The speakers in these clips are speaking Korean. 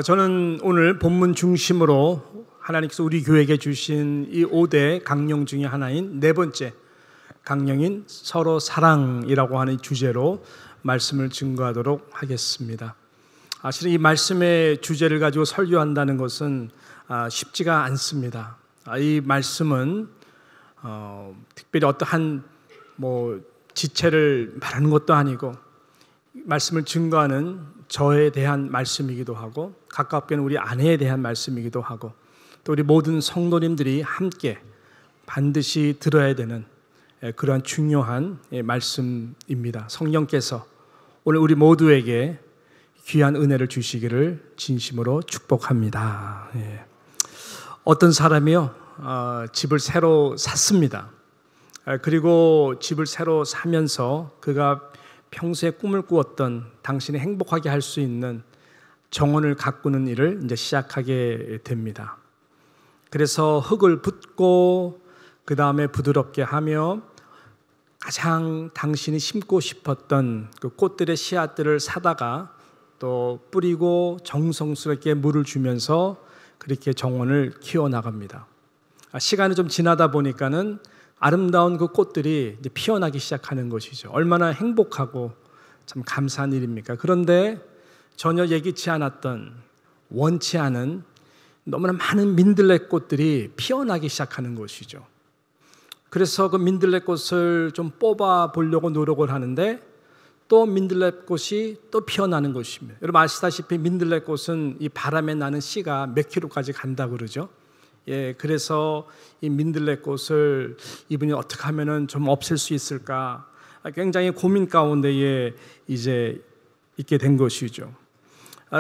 저는 오늘 본문 중심으로 하나님께서 우리 교회에게 주신 이 5대 강령 중에 하나인 네 번째 강령인 서로 사랑이라고 하는 주제로 말씀을 증거하도록 하겠습니다. 실은 이 말씀의 주제를 가지고 설교한다는 것은 쉽지가 않습니다. 이 말씀은 특별히 어떠한 지체를 말하는 것도 아니고 말씀을 증거하는 저에 대한 말씀이기도 하고 가깝게는 우리 아내에 대한 말씀이기도 하고 또 우리 모든 성도님들이 함께 반드시 들어야 되는 그러한 중요한 말씀입니다. 성령께서 오늘 우리 모두에게 귀한 은혜를 주시기를 진심으로 축복합니다. 어떤 사람이요 집을 새로 샀습니다. 그리고 집을 새로 사면서 그가 평소에 꿈을 꾸었던 당신이 행복하게 할 수 있는 정원을 가꾸는 일을 이제 시작하게 됩니다. 그래서 흙을 붓고 그 다음에 부드럽게 하며 가장 당신이 심고 싶었던 그 꽃들의 씨앗들을 사다가 또 뿌리고 정성스럽게 물을 주면서 그렇게 정원을 키워나갑니다. 시간이 좀 지나다 보니까는 아름다운 그 꽃들이 이제 피어나기 시작하는 것이죠. 얼마나 행복하고 참 감사한 일입니까? 그런데 전혀 예기치 않았던 원치 않은 너무나 많은 민들레꽃들이 피어나기 시작하는 것이죠. 그래서 그 민들레꽃을 좀 뽑아 보려고 노력을 하는데 또 민들레꽃이 또 피어나는 것입니다. 여러분 아시다시피 민들레꽃은 이 바람에 나는 씨가 몇 킬로까지 간다 그러죠. 그래서 이 민들레꽃을 이분이 어떻게 하면은 좀 없앨 수 있을까 굉장히 고민 가운데에 이제 있게 된 것이죠.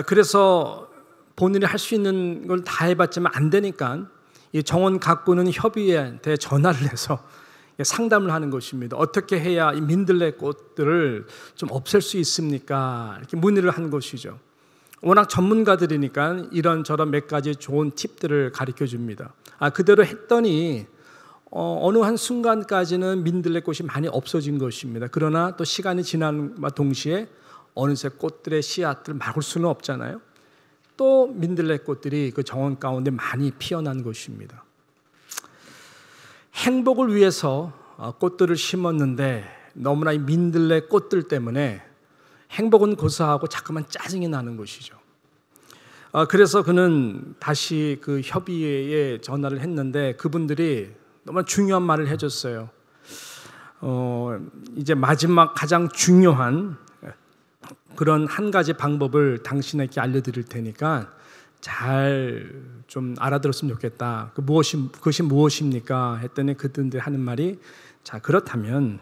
그래서 본인이 할 수 있는 걸 다 해봤지만 안 되니까 이 정원 가꾸는 협의회한테 전화를 해서 상담을 하는 것입니다. 어떻게 해야 이 민들레꽃들을 좀 없앨 수 있습니까? 이렇게 문의를 한 것이죠. 워낙 전문가들이니까 이런저런 몇 가지 좋은 팁들을 가르쳐 줍니다. 그대로 했더니 어느 한 순간까지는 민들레꽃이 많이 없어진 것입니다. 그러나 또 시간이 지남과 동시에 어느새 꽃들의 씨앗들을 막을 수는 없잖아요. 또 민들레꽃들이 그 정원 가운데 많이 피어난 것입니다. 행복을 위해서 꽃들을 심었는데 너무나 이 민들레꽃들 때문에 행복은 고사하고 자꾸만 짜증이 나는 것이죠. 그래서 그는 다시 그 협의회에 전화를 했는데 그분들이 너무 중요한 말을 해줬어요. 이제 마지막 가장 중요한 그런 한 가지 방법을 당신에게 알려드릴 테니까 잘 좀 알아들었으면 좋겠다. 그것이 무엇입니까? 했더니 그분들이 하는 말이 자 그렇다면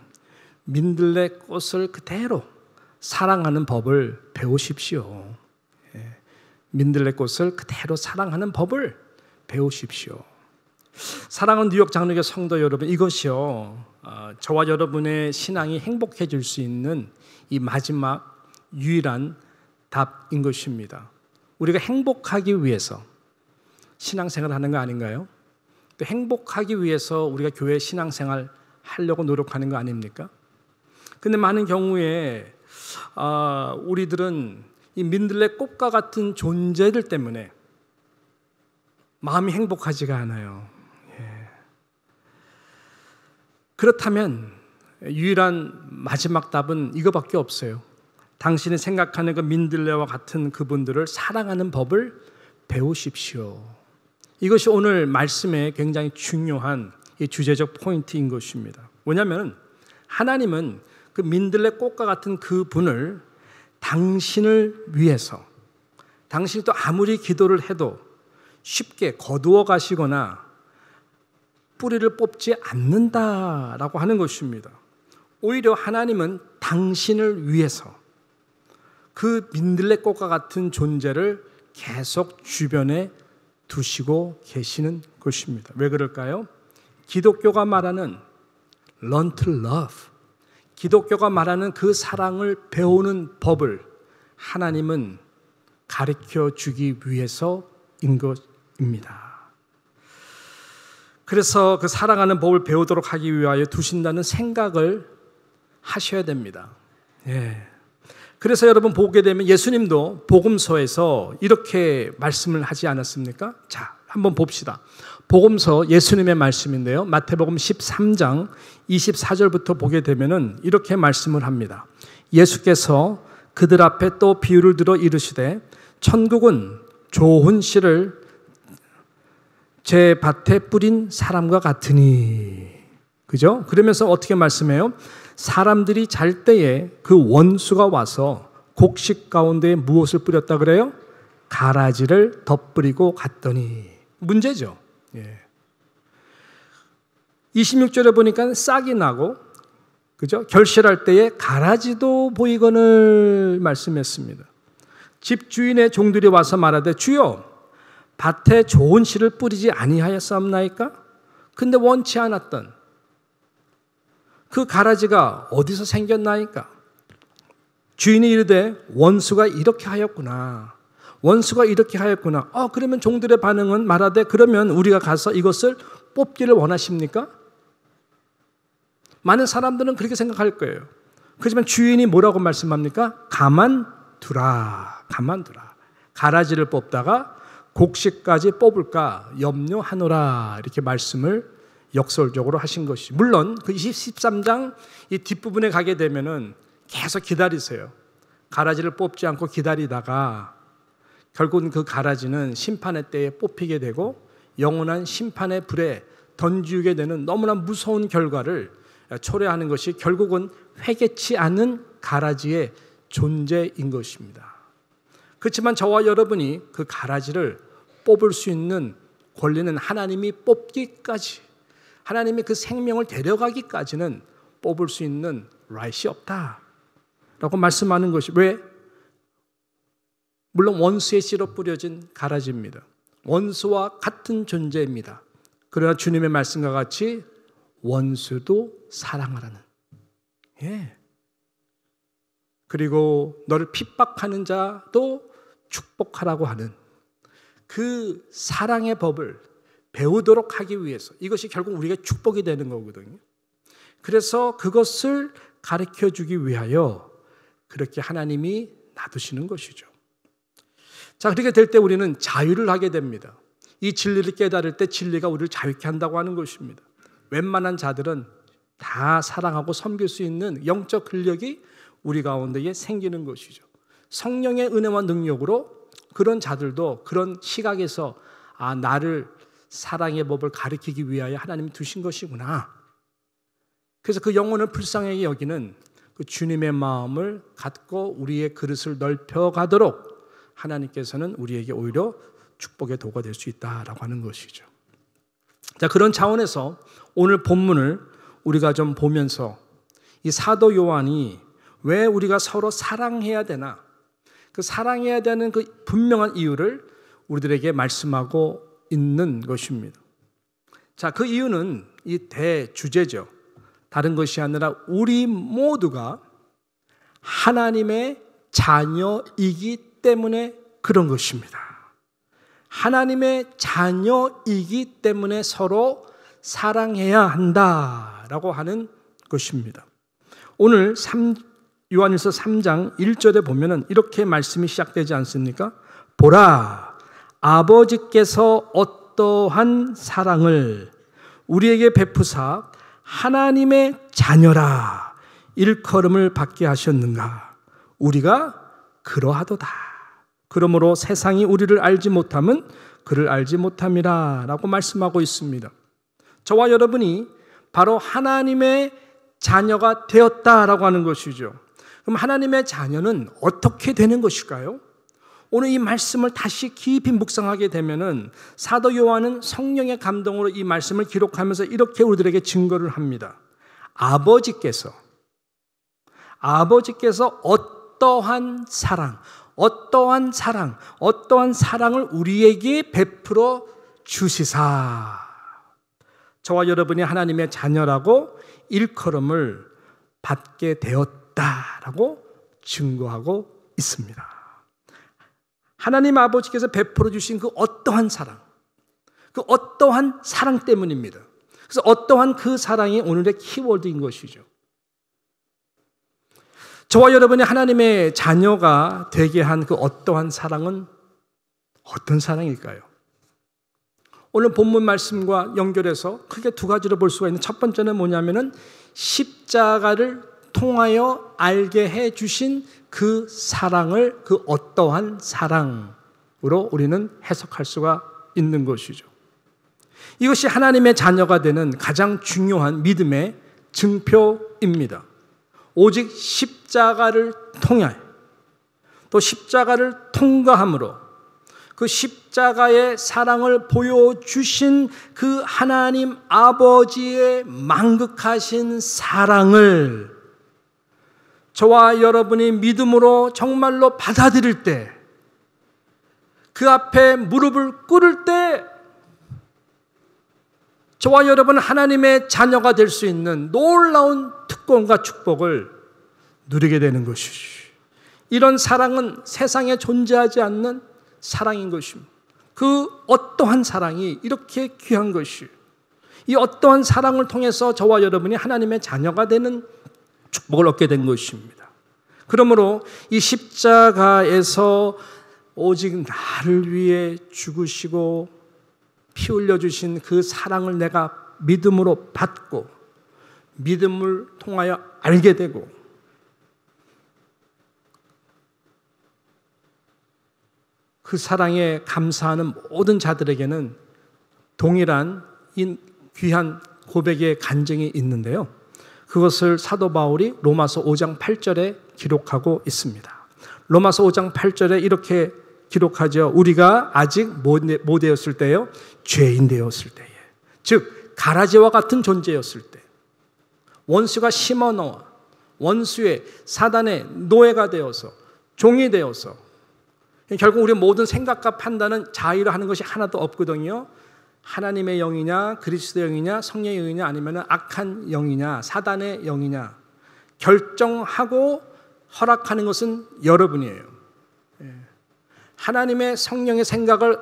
민들레꽃을 그대로 사랑하는 법을 배우십시오. 민들레꽃을 그대로 사랑하는 법을 배우십시오. 사랑하는 뉴욕 장로교 성도 여러분, 이것이요 저와 여러분의 신앙이 행복해질 수 있는 이 마지막 유일한 답인 것입니다. 우리가 행복하기 위해서 신앙생활을 하는 거 아닌가요? 또 행복하기 위해서 우리가 교회 신앙생활 하려고 노력하는 거 아닙니까? 근데 많은 경우에 우리들은 이 민들레꽃과 같은 존재들 때문에 마음이 행복하지가 않아요. 그렇다면 유일한 마지막 답은 이거밖에 없어요. 당신이 생각하는 그 민들레와 같은 그분들을 사랑하는 법을 배우십시오. 이것이 오늘 말씀의 굉장히 중요한 이 주제적 포인트인 것입니다. 뭐냐면 하나님은 그 민들레꽃과 같은 그 분을 당신을 위해서 당신이 또 아무리 기도를 해도 쉽게 거두어 가시거나 뿌리를 뽑지 않는다라고 하는 것입니다. 오히려 하나님은 당신을 위해서 그 민들레꽃과 같은 존재를 계속 주변에 두시고 계시는 것입니다. 왜 그럴까요? 기독교가 말하는 learn to love, 기독교가 말하는 그 사랑을 배우는 법을 하나님은 가르쳐 주기 위해서인 것입니다. 그래서 그 사랑하는 법을 배우도록 하기 위하여 두신다는 생각을 하셔야 됩니다. 그래서 여러분 보게 되면 예수님도 복음서에서 이렇게 말씀을 하지 않았습니까? 자, 한번 봅시다. 복음서 예수님의 말씀인데요. 마태복음 13장 24절부터 보게 되면은 이렇게 말씀을 합니다. 예수께서 그들 앞에 또 비유를 들어 이르시되 천국은 좋은 씨를 제 밭에 뿌린 사람과 같으니. 그죠? 그러면서 어떻게 말씀해요? 사람들이 잘 때에 그 원수가 와서 곡식 가운데 무엇을 뿌렸다 그래요? 가라지를 덧뿌리고 갔더니. 문제죠. 예. 26절에 보니까 싹이 나고, 그죠? 결실할 때에 가라지도 보이거늘 말씀했습니다. 집 주인의 종들이 와서 말하되 주여 밭에 좋은 씨를 뿌리지 아니하였사옵나이까? 근데 원치 않았던 그 가라지가 어디서 생겼나이까? 주인이 이르되 원수가 이렇게 하였구나. 원수가 이렇게 하였구나. 그러면 종들의 반응은 말하되 그러면 우리가 가서 이것을 뽑기를 원하십니까? 많은 사람들은 그렇게 생각할 거예요. 그렇지만 주인이 뭐라고 말씀합니까? 가만두라. 가만두라. 가라지를 뽑다가 곡식까지 뽑을까 염려하노라. 이렇게 말씀을 역설적으로 하신 것이. 물론 그 13장 이 뒷부분에 가게 되면은 계속 기다리세요. 가라지를 뽑지 않고 기다리다가 결국은 그 가라지는 심판의 때에 뽑히게 되고 영원한 심판의 불에 던지게 되는 너무나 무서운 결과를 초래하는 것이 결국은 회개치 않은 가라지의 존재인 것입니다. 그렇지만 저와 여러분이 그 가라지를 뽑을 수 있는 권리는 하나님이 뽑기까지, 하나님이 그 생명을 데려가기까지는 뽑을 수 있는 right이 없다라고 말씀하는 것이. 왜? 물론 원수의 씨로 뿌려진 가라지입니다. 원수와 같은 존재입니다. 그러나 주님의 말씀과 같이 원수도 사랑하라는. 예. 그리고 너를 핍박하는 자도 축복하라고 하는 그 사랑의 법을 배우도록 하기 위해서, 이것이 결국 우리가 축복이 되는 거거든요. 그래서 그것을 가르쳐 주기 위하여 그렇게 하나님이 놔두시는 것이죠. 자, 그렇게 될 때 우리는 자유를 하게 됩니다. 이 진리를 깨달을 때 진리가 우리를 자유케 한다고 하는 것입니다. 웬만한 자들은 다 사랑하고 섬길 수 있는 영적 근력이 우리 가운데에 생기는 것이죠. 성령의 은혜와 능력으로 그런 자들도 그런 시각에서 나를 사랑의 법을 가르치기 위하여 하나님이 두신 것이구나. 그래서 그 영혼을 불쌍하게 여기는 그 주님의 마음을 갖고 우리의 그릇을 넓혀가도록 하나님께서는 우리에게 오히려 축복의 도가 될 수 있다라고 하는 것이죠. 자, 그런 차원에서 오늘 본문을 우리가 좀 보면서 이 사도 요한이 왜 우리가 서로 사랑해야 되나, 그 사랑해야 되는 그 분명한 이유를 우리들에게 말씀하고 있는 것입니다. 자, 그 이유는 이 대주제죠. 다른 것이 아니라 우리 모두가 하나님의 자녀이기 때문에 그런 것입니다. 하나님의 자녀이기 때문에 서로 사랑해야 한다라고 하는 것입니다. 오늘 요한일서 3장 1절에 보면은 이렇게 말씀이 시작되지 않습니까? 보라, 아버지께서 어떠한 사랑을 우리에게 베푸사 하나님의 자녀라 일컬음을 받게 하셨는가. 우리가 그러하도다. 그러므로 세상이 우리를 알지 못함은 그를 알지 못함이라 라고 말씀하고 있습니다. 저와 여러분이 바로 하나님의 자녀가 되었다라고 하는 것이죠. 그럼 하나님의 자녀는 어떻게 되는 것일까요? 오늘 이 말씀을 다시 깊이 묵상하게 되면은 사도 요한은 성령의 감동으로 이 말씀을 기록하면서 이렇게 우리들에게 증거를 합니다. 아버지께서 어떠한 사랑을 우리에게 베풀어 주시사 저와 여러분이 하나님의 자녀라고 일컬음을 받게 되었다라고 증거하고 있습니다. 하나님 아버지께서 베풀어 주신 그 어떠한 사랑 때문입니다. 그래서 어떠한 그 사랑이 오늘의 키워드인 것이죠. 저와 여러분이 하나님의 자녀가 되게 한 그 어떠한 사랑은 어떤 사랑일까요? 오늘 본문 말씀과 연결해서 크게 두 가지로 볼 수가 있는 첫 번째는 뭐냐면은 십자가를 통하여 알게 해 주신 그 사랑을 그 어떠한 사랑으로 우리는 해석할 수가 있는 것이죠. 이것이 하나님의 자녀가 되는 가장 중요한 믿음의 증표입니다. 오직 십자가를 통해 또 십자가를 통과함으로 그 십자가의 사랑을 보여주신 그 하나님 아버지의 만극하신 사랑을 저와 여러분이 믿음으로 정말로 받아들일 때, 그 앞에 무릎을 꿇을 때 저와 여러분은 하나님의 자녀가 될 수 있는 놀라운 특권과 축복을 누리게 되는 것이지. 이런 사랑은 세상에 존재하지 않는 사랑인 것입니다. 그 어떠한 사랑이 이렇게 귀한 것이, 이 어떠한 사랑을 통해서 저와 여러분이 하나님의 자녀가 되는 축복을 얻게 된 것입니다. 그러므로 이 십자가에서 오직 나를 위해 죽으시고 피 흘려주신 그 사랑을 내가 믿음으로 받고 믿음을 통하여 알게 되고 그 사랑에 감사하는 모든 자들에게는 동일한 이 귀한 고백의 간증이 있는데요. 그것을 사도 바울이 로마서 5장 8절에 기록하고 있습니다. 로마서 5장 8절에 이렇게 기록하죠. 우리가 아직 못 되었을 때요, 죄인 되었을 때에, 즉 가라지와 같은 존재였을 때, 원수가 심어넣어 원수의 사단의 노예가 되어서 종이 되어서, 결국 우리 모든 생각과 판단은 자의로 하는 것이 하나도 없거든요. 하나님의 영이냐 그리스도의 영이냐 성령의 영이냐 아니면 악한 영이냐 사단의 영이냐 결정하고 허락하는 것은 여러분이에요. 하나님의 성령의 생각을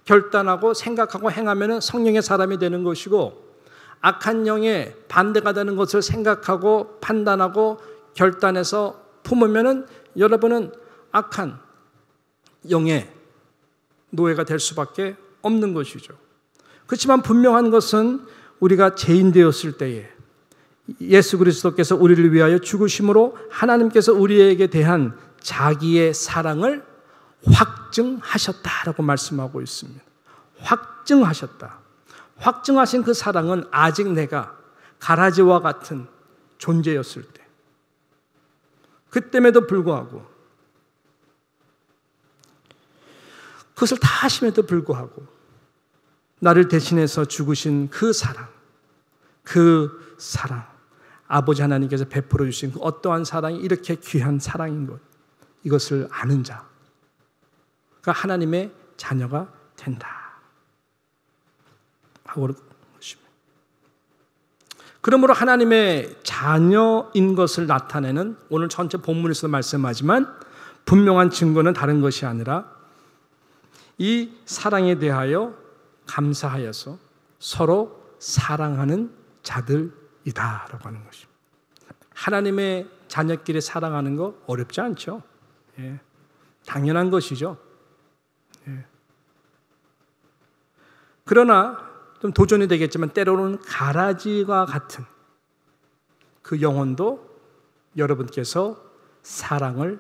결단하고 생각하고 행하면 성령의 사람이 되는 것이고, 악한 영의 반대가 되는 것을 생각하고 판단하고 결단해서 품으면 여러분은 악한 영의 노예가 될 수밖에 없는 것이죠. 그렇지만 분명한 것은 우리가 죄인 되었을 때에 예수 그리스도께서 우리를 위하여 죽으심으로 하나님께서 우리에게 대한 자기의 사랑을 확증하셨다라고 말씀하고 있습니다. 확증하셨다. 확증하신 그 사랑은 아직 내가 가라지와 같은 존재였을 때, 그때에도 불구하고, 그것을 다 하심에도 불구하고 나를 대신해서 죽으신 그 사랑, 아버지 하나님께서 베풀어 주신 그 어떠한 사랑이 이렇게 귀한 사랑인 것, 이것을 아는 자가 하나님의 자녀가 된다 하고 것입니다. 그러므로 하나님의 자녀인 것을 나타내는 오늘 전체 본문에서 말씀하지만 분명한 증거는 다른 것이 아니라 이 사랑에 대하여 감사하여서 서로 사랑하는 자들이다라고 하는 것입니다. 하나님의 자녀끼리 사랑하는 거 어렵지 않죠? 예, 당연한 것이죠. 예. 그러나 좀 도전이 되겠지만 때로는 가라지와 같은 그 영혼도 여러분께서 사랑을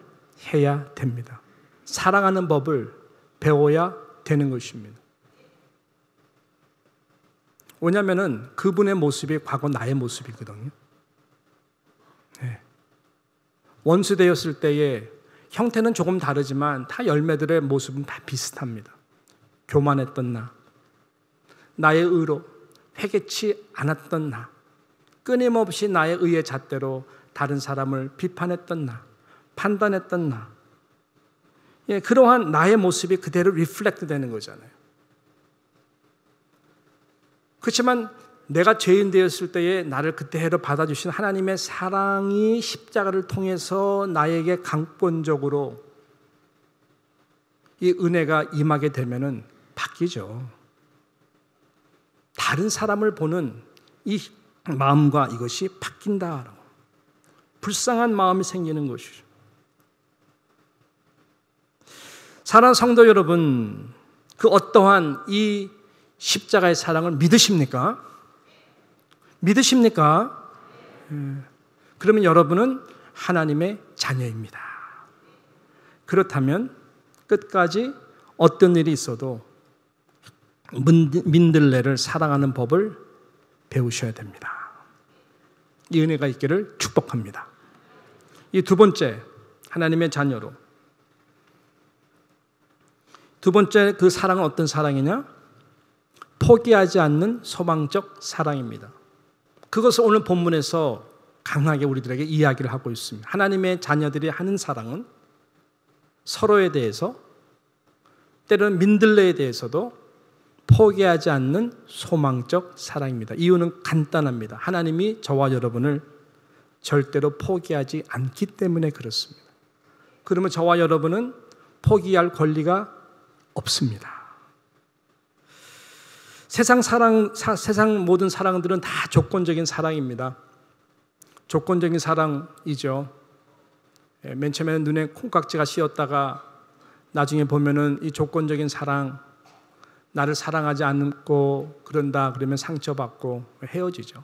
해야 됩니다. 사랑하는 법을 배워야 되는 것입니다. 왜냐하면 그분의 모습이 과거 나의 모습이거든요. 네. 원수 되었을 때의 형태는 조금 다르지만 다 열매들의 모습은 다 비슷합니다. 교만했던 나, 나의 의로 회개치 않았던 나, 끊임없이 나의 의의 잣대로 다른 사람을 비판했던 나, 판단했던 나, 예, 그러한 나의 모습이 그대로 리플렉트 되는 거잖아요. 그렇지만 내가 죄인 되었을 때에 나를 그대로 받아주신 하나님의 사랑이 십자가를 통해서 나에게 강권적으로 이 은혜가 임하게 되면은 바뀌죠. 다른 사람을 보는 이 마음과 이것이 바뀐다라고. 불쌍한 마음이 생기는 것이죠. 사랑하는 성도 여러분, 그 어떠한 이 십자가의 사랑을 믿으십니까? 믿으십니까? 그러면 여러분은 하나님의 자녀입니다. 그렇다면 끝까지 어떤 일이 있어도 민들레를 사랑하는 법을 배우셔야 됩니다. 이 은혜가 있기를 축복합니다. 이 두 번째, 하나님의 자녀로. 두 번째 그 사랑은 어떤 사랑이냐? 포기하지 않는 소망적 사랑입니다. 그것을 오늘 본문에서 강하게 우리들에게 이야기를 하고 있습니다. 하나님의 자녀들이 하는 사랑은 서로에 대해서, 때로는 민들레에 대해서도 포기하지 않는 소망적 사랑입니다. 이유는 간단합니다. 하나님이 저와 여러분을 절대로 포기하지 않기 때문에 그렇습니다. 그러면 저와 여러분은 포기할 권리가 없습니다. 세상 모든 사랑들은 다 조건적인 사랑입니다. 조건적인 사랑이죠. 맨 처음에는 눈에 콩깍지가 씌었다가 나중에 보면은 이 조건적인 사랑, 나를 사랑하지 않고 그런다 그러면 상처받고 헤어지죠.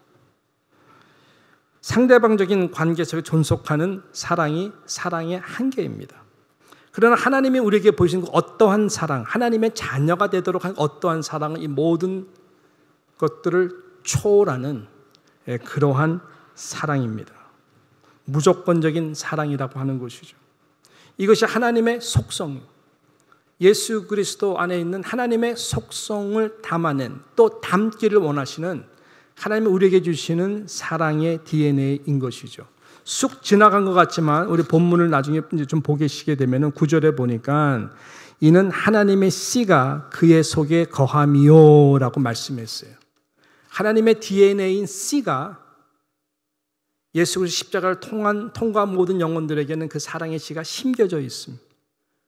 상대방적인 관계 속에 존속하는 사랑이 사랑의 한계입니다. 그러나 하나님이 우리에게 보이신 어떠한 사랑, 하나님의 자녀가 되도록 한 어떠한 사랑은 이 모든 것들을 초월하는 그러한 사랑입니다. 무조건적인 사랑이라고 하는 것이죠. 이것이 하나님의 속성, 예수 그리스도 안에 있는 하나님의 속성을 담아낸, 또 담기를 원하시는 하나님이 우리에게 주시는 사랑의 DNA인 것이죠. 쑥 지나간 것 같지만 우리 본문을 나중에 이제 좀 보시게 되면 9절에 보니까 이는 하나님의 씨가 그의 속에 거함이요 라고 말씀했어요. 하나님의 DNA인 씨가 예수 그리스도 십자가를 통과한 모든 영혼들에게는 그 사랑의 씨가 심겨져 있습니다.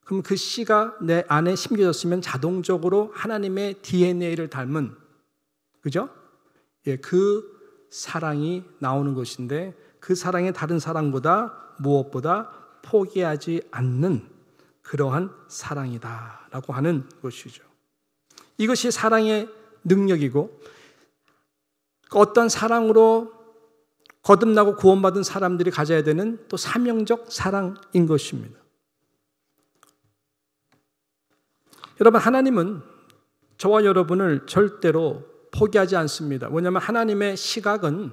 그럼 그 씨가 내 안에 심겨졌으면 자동적으로 하나님의 DNA를 닮은, 그죠? 그 사랑이 나오는 것인데, 그 사랑이 다른 사랑보다 무엇보다 포기하지 않는 그러한 사랑이다라고 하는 것이죠. 이것이 사랑의 능력이고, 어떤 사랑으로 거듭나고 구원받은 사람들이 가져야 되는 또 사명적 사랑인 것입니다. 여러분, 하나님은 저와 여러분을 절대로 포기하지 않습니다. 왜냐하면 하나님의 시각은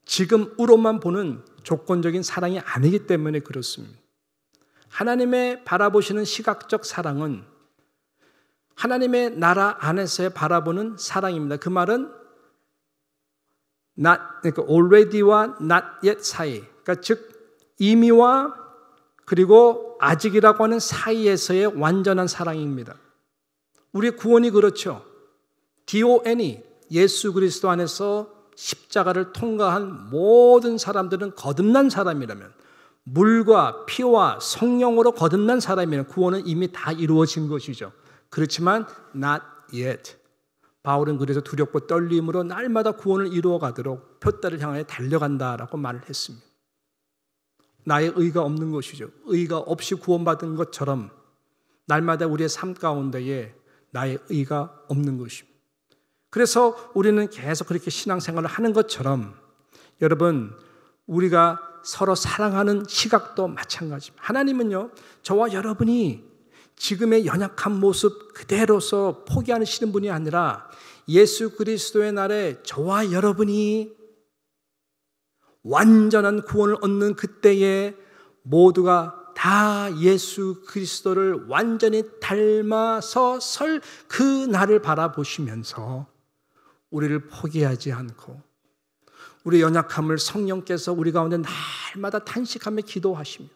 지금으로만 보는 조건적인 사랑이 아니기 때문에 그렇습니다. 하나님의 바라보시는 시각적 사랑은 하나님의 나라 안에서의 바라보는 사랑입니다. 그 말은 그러니까 already와 not yet 사이, 그러니까 즉 이미와 그리고 아직이라고 하는 사이에서의 완전한 사랑입니다. 우리의 구원이 그렇죠. DON이 예수 그리스도 안에서 십자가를 통과한 모든 사람들은 거듭난 사람이라면, 물과 피와 성령으로 거듭난 사람이라면 구원은 이미 다 이루어진 것이죠. 그렇지만 not yet. 바울은 그래서 두렵고 떨림으로 날마다 구원을 이루어가도록 표대를 향하여 달려간다라고 말을 했습니다. 나의 의가 없는 것이죠. 의가 없이 구원받은 것처럼 날마다 우리의 삶 가운데에 나의 의가 없는 것입니다. 그래서 우리는 계속 그렇게 신앙생활을 하는 것처럼, 여러분, 우리가 서로 사랑하는 시각도 마찬가지입니다. 하나님은요, 저와 여러분이 지금의 연약한 모습 그대로서 포기하시는 분이 아니라 예수 그리스도의 날에 저와 여러분이 완전한 구원을 얻는 그때에 모두가 다 예수 그리스도를 완전히 닮아서 설 그 날을 바라보시면서 우리를 포기하지 않고 우리 연약함을 성령께서 우리 가운데 날마다 탄식하며 기도하시며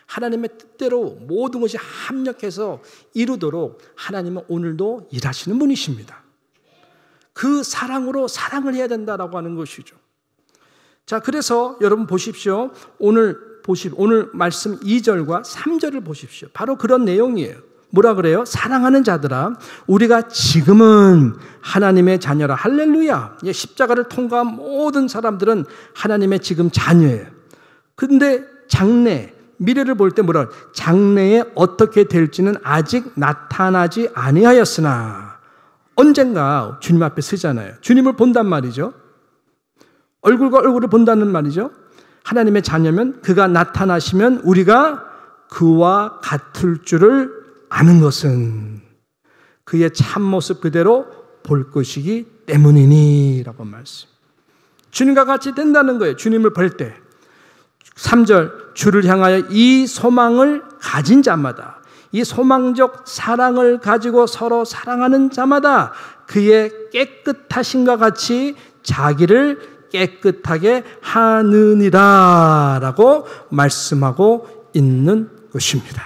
하나님의 뜻대로 모든 것이 합력해서 이루도록 하나님은 오늘도 일하시는 분이십니다. 그 사랑으로 사랑을 해야 된다라고 하는 것이죠. 자, 그래서 여러분 보십시오. 오늘 말씀 2절과 3절을 보십시오. 바로 그런 내용이에요. 뭐라 그래요? 사랑하는 자들아, 우리가 지금은 하나님의 자녀라. 할렐루야. 십자가를 통과한 모든 사람들은 하나님의 지금 자녀예요. 근데 장래, 미래를 볼 때 뭐라 그래요? 장래에 어떻게 될지는 아직 나타나지 아니하였으나 언젠가 주님 앞에 서잖아요. 주님을 본단 말이죠. 얼굴과 얼굴을 본다는 말이죠. 하나님의 자녀면 그가 나타나시면 우리가 그와 같을 줄을 아는 것은 그의 참모습 그대로 볼 것이기 때문이니 라고 말씀. 주님과 같이 된다는 거예요. 주님을 볼 때. 3절 주를 향하여 이 소망을 가진 자마다, 이 소망적 사랑을 가지고 서로 사랑하는 자마다 그의 깨끗하심과 같이 자기를 깨끗하게 하느니라 라고 말씀하고 있는 것입니다.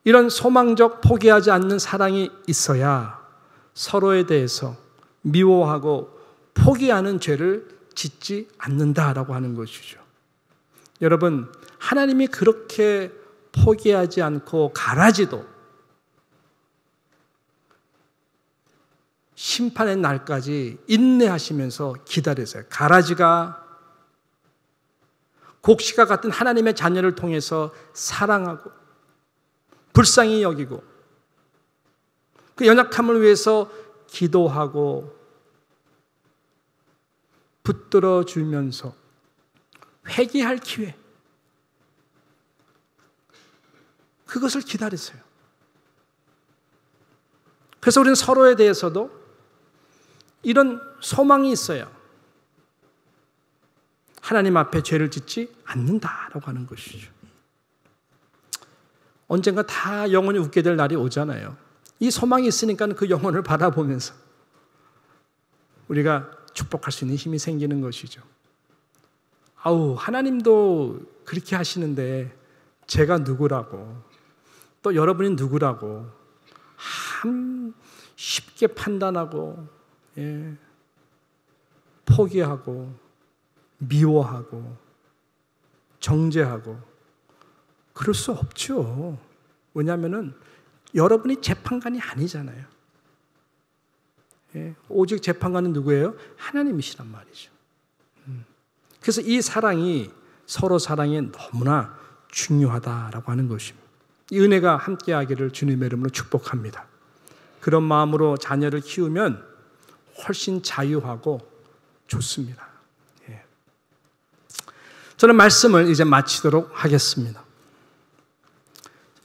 이런 소망적 포기하지 않는 사랑이 있어야 서로에 대해서 미워하고 포기하는 죄를 짓지 않는다라고 하는 것이죠. 여러분, 하나님이 그렇게 포기하지 않고 가라지도 심판의 날까지 인내하시면서 기다리세요. 가라지가 곡식과 같은 하나님의 자녀를 통해서 사랑하고 불쌍히 여기고 그 연약함을 위해서 기도하고 붙들어 주면서 회개할 기회, 그것을 기다리세요. 그래서 우리는 서로에 대해서도 이런 소망이 있어요. 하나님 앞에 죄를 짓지 않는다라고 하는 것이죠. 언젠가 다 영원히 웃게 될 날이 오잖아요. 이 소망이 있으니까 그 영혼을 바라보면서 우리가 축복할 수 있는 힘이 생기는 것이죠. 아우, 하나님도 그렇게 하시는데 제가 누구라고, 또 여러분이 누구라고 쉽게 판단하고 포기하고 미워하고 정죄하고 그럴 수 없죠. 왜냐하면 여러분이 재판관이 아니잖아요. 오직 재판관은 누구예요? 하나님이시란 말이죠. 그래서 이 사랑이 서로 사랑에 너무나 중요하다라고 하는 것입니다. 이 은혜가 함께하기를 주님의 이름으로 축복합니다. 그런 마음으로 자녀를 키우면 훨씬 자유하고 좋습니다. 저는 말씀을 이제 마치도록 하겠습니다.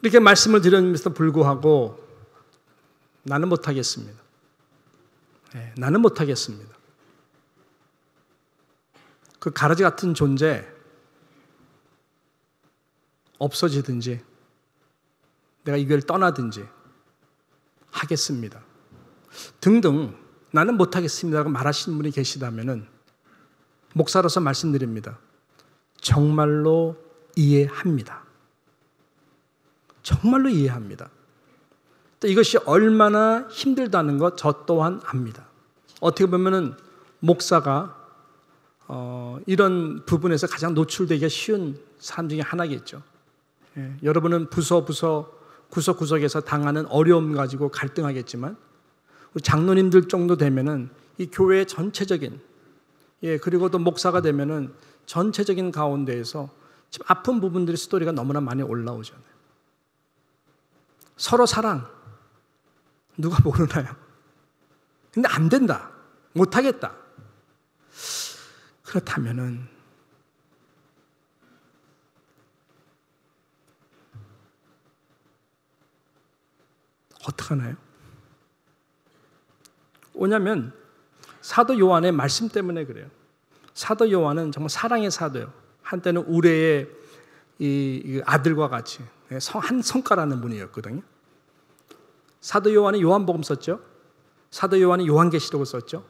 이렇게 말씀을 드렸음에도 불구하고 나는 못하겠습니다. 나는 못하겠습니다. 그 가라지 같은 존재 없어지든지 내가 이 교회를 떠나든지 하겠습니다. 등등 나는 못하겠습니다라고 말하시는 분이 계시다면 목사로서 말씀드립니다. 정말로 이해합니다. 정말로 이해합니다. 또 이것이 얼마나 힘들다는 것 저 또한 압니다. 어떻게 보면은 목사가 이런 부분에서 가장 노출되기가 쉬운 사람 중에 하나겠죠. 여러분은 구석구석에서 당하는 어려움 가지고 갈등하겠지만 우리 장로님들 정도 되면은 이 교회의 전체적인 그리고 또 목사가 되면은 전체적인 가운데에서 지금 아픈 부분들의 스토리가 너무나 많이 올라오잖아요. 서로 사랑 누가 모르나요? 근데 안 된다. 못하겠다. 그렇다면은 어떡하나요? 왜냐하면 사도 요한의 말씀 때문에 그래요. 사도 요한은 정말 사랑의 사도예요. 한때는 우레의 이 아들과 같이 한 성과라는 분이었거든요. 사도 요한이 요한복음 썼죠. 사도 요한이 요한계시록을 썼죠.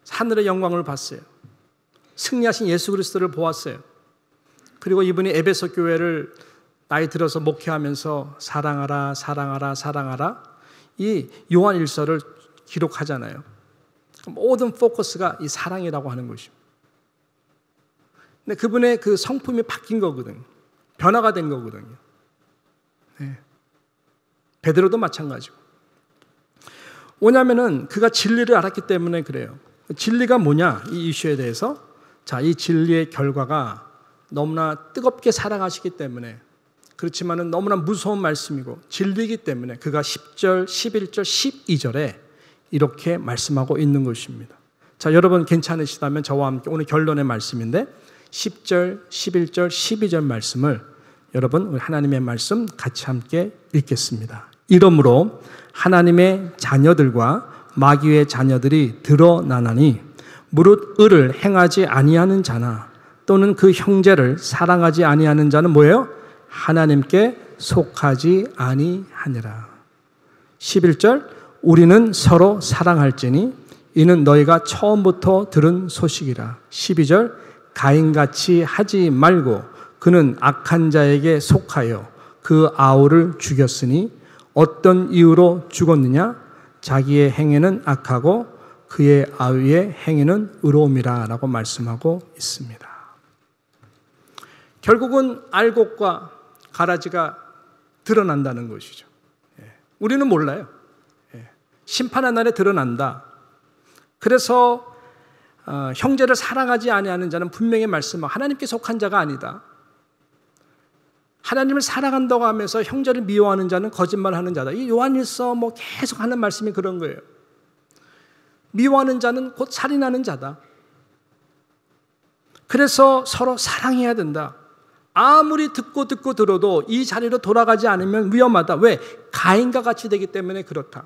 하늘의 영광을 봤어요. 승리하신 예수 그리스도를 보았어요. 그리고 이분이 에베소 교회를 나이 들어서 목회하면서 사랑하라 사랑하라 사랑하라 이 요한 일서를 기록하잖아요. 모든 포커스가 이 사랑이라고 하는 것입니다. 근데 그분의 그 성품이 바뀐 거거든요. 변화가 된 거거든요. 베드로도 마찬가지고. 왜냐하면은 그가 진리를 알았기 때문에 그래요. 진리가 뭐냐 이 이슈에 대해서 자, 이 진리의 결과가 너무나 뜨겁게 살아가시기 때문에, 그렇지만은 너무나 무서운 말씀이고 진리이기 때문에 그가 10절, 11절, 12절에 이렇게 말씀하고 있는 것입니다. 자, 여러분 괜찮으시다면 저와 함께 오늘 결론의 말씀인데 10절, 11절, 12절 말씀을 여러분 우리 하나님의 말씀 같이 함께 읽겠습니다. 이러므로 하나님의 자녀들과 마귀의 자녀들이 드러나나니 무릇 의를 행하지 아니하는 자나 또는 그 형제를 사랑하지 아니하는 자는 뭐예요? 하나님께 속하지 아니하니라. 11절, 우리는 서로 사랑할지니 이는 너희가 처음부터 들은 소식이라. 12절, 가인같이 하지 말고 그는 악한 자에게 속하여 그 아우를 죽였으니 어떤 이유로 죽었느냐? 자기의 행위는 악하고 그의 아우의 행위는 의로움이라 라고 말씀하고 있습니다. 결국은 알곡과 가라지가 드러난다는 것이죠. 우리는 몰라요. 심판한 날에 드러난다. 그래서 형제를 사랑하지 아니하는 자는 분명히 말씀하고 하나님께 속한 자가 아니다. 하나님을 사랑한다고 하면서 형제를 미워하는 자는 거짓말하는 자다. 이 요한일서 계속 하는 말씀이 그런 거예요. 미워하는 자는 곧 살인하는 자다. 그래서 서로 사랑해야 된다. 아무리 듣고 들어도 이 자리로 돌아가지 않으면 위험하다. 왜? 가인과 같이 되기 때문에 그렇다.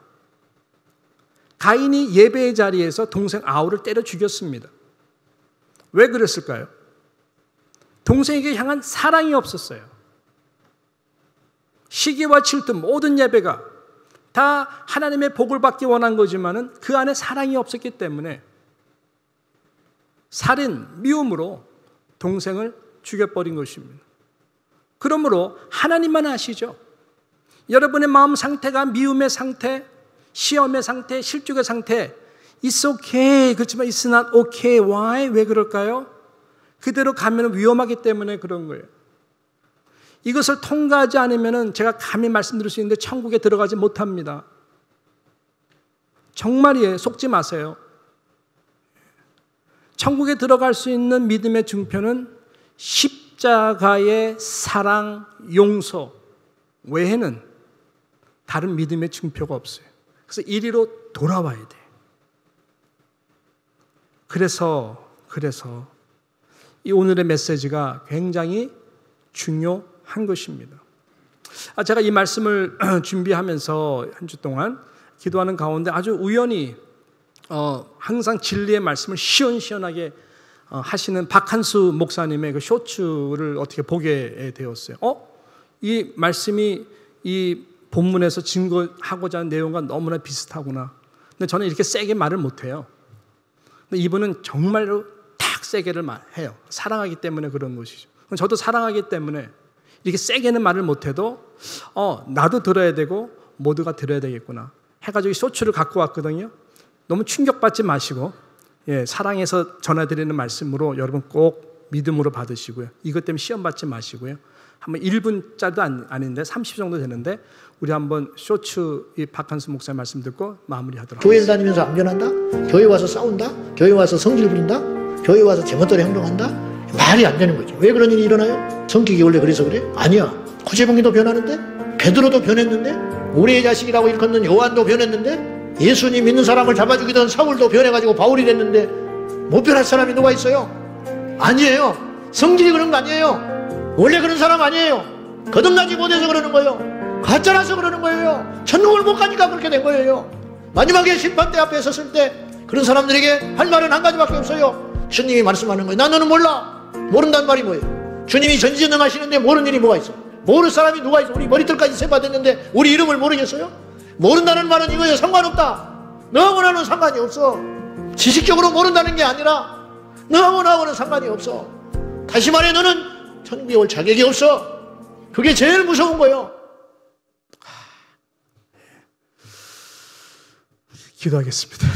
가인이 예배의 자리에서 동생 아우를 때려 죽였습니다. 왜 그랬을까요? 동생에게 향한 사랑이 없었어요. 시기와 질투, 모든 예배가 다 하나님의 복을 받기 원한 거지만은 그 안에 사랑이 없었기 때문에 살인, 미움으로 동생을 죽여버린 것입니다. 그러므로 하나님만 아시죠. 여러분의 마음 상태가 미움의 상태, 시험의 상태, 실족의 상태, It's okay. 그렇지만 It's not okay. Why? 왜 그럴까요? 그대로 가면 위험하기 때문에 그런 거예요. 이것을 통과하지 않으면 제가 감히 말씀드릴 수 있는데 천국에 들어가지 못합니다. 정말이에요. 속지 마세요. 천국에 들어갈 수 있는 믿음의 증표는 십자가의 사랑, 용서 외에는 다른 믿음의 증표가 없어요. 그래서 이리로 돌아와야 돼요. 그래서 이 오늘의 메시지가 굉장히 중요한 것입니다. 제가 이 말씀을 준비하면서 한 주 동안 기도하는 가운데 아주 우연히 항상 진리의 말씀을 시원시원하게 하시는 박한수 목사님의 그 쇼츠를 어떻게 보게 되었어요. 이 말씀이 이 본문에서 증거하고자 하는 내용과 너무나 비슷하구나. 근데 저는 이렇게 세게 말을 못해요. 근데 이분은 정말로 딱 세게를 해요. 사랑하기 때문에 그런 것이죠. 저도 사랑하기 때문에 이렇게 세게는 말을 못해도 나도 들어야 되고 모두가 들어야 되겠구나 해가지고 쇼츠를 갖고 왔거든요. 너무 충격받지 마시고 사랑해서 전해드리는 말씀으로 여러분 꼭 믿음으로 받으시고요. 이것 때문에 시험 받지 마시고요. 한번 1분짜리도 아닌데 30 정도 되는데 우리 한번 쇼츠 이 박한수 목사님 말씀 듣고 마무리하도록 교회를 다니면서 안전한다? 교회 와서 싸운다? 교회 와서 성질 부린다? 교회 와서 제멋대로 행동한다? 말이 안 되는 거죠. 왜 그런 일이 일어나요? 성격이 원래 그래서 그래? 아니야. 구제병이도 변하는데? 베드로도 변했는데? 우리의 자식이라고 일컫는 요한도 변했는데? 예수님 믿는 사람을 잡아주기던 사울도 변해가지고 바울이 됐는데 못 변할 사람이 누가 있어요? 아니에요. 성질이 그런 거 아니에요. 원래 그런 사람 아니에요. 거듭나지 못해서 그러는 거예요. 가짜라서 그러는 거예요. 천국을 못 가니까 그렇게 된 거예요. 마지막에 심판대 앞에 섰을 때 그런 사람들에게 할 말은 한 가지밖에 없어요. 주님이 말씀하는 거예요. 나 너는 몰라. 모른다는 말이 뭐예요? 주님이 전지전능하시는데 모르는 일이 뭐가 있어? 모르는 사람이 누가 있어? 우리 머리털까지 세받았는데 우리 이름을 모르겠어요? 모른다는 말은 이거예요. 상관없다. 너하고는 상관이 없어. 지식적으로 모른다는 게 아니라 너하고는 상관이 없어. 다시 말해 너는 천국에 올 자격이 없어. 그게 제일 무서운 거예요. 기도하겠습니다.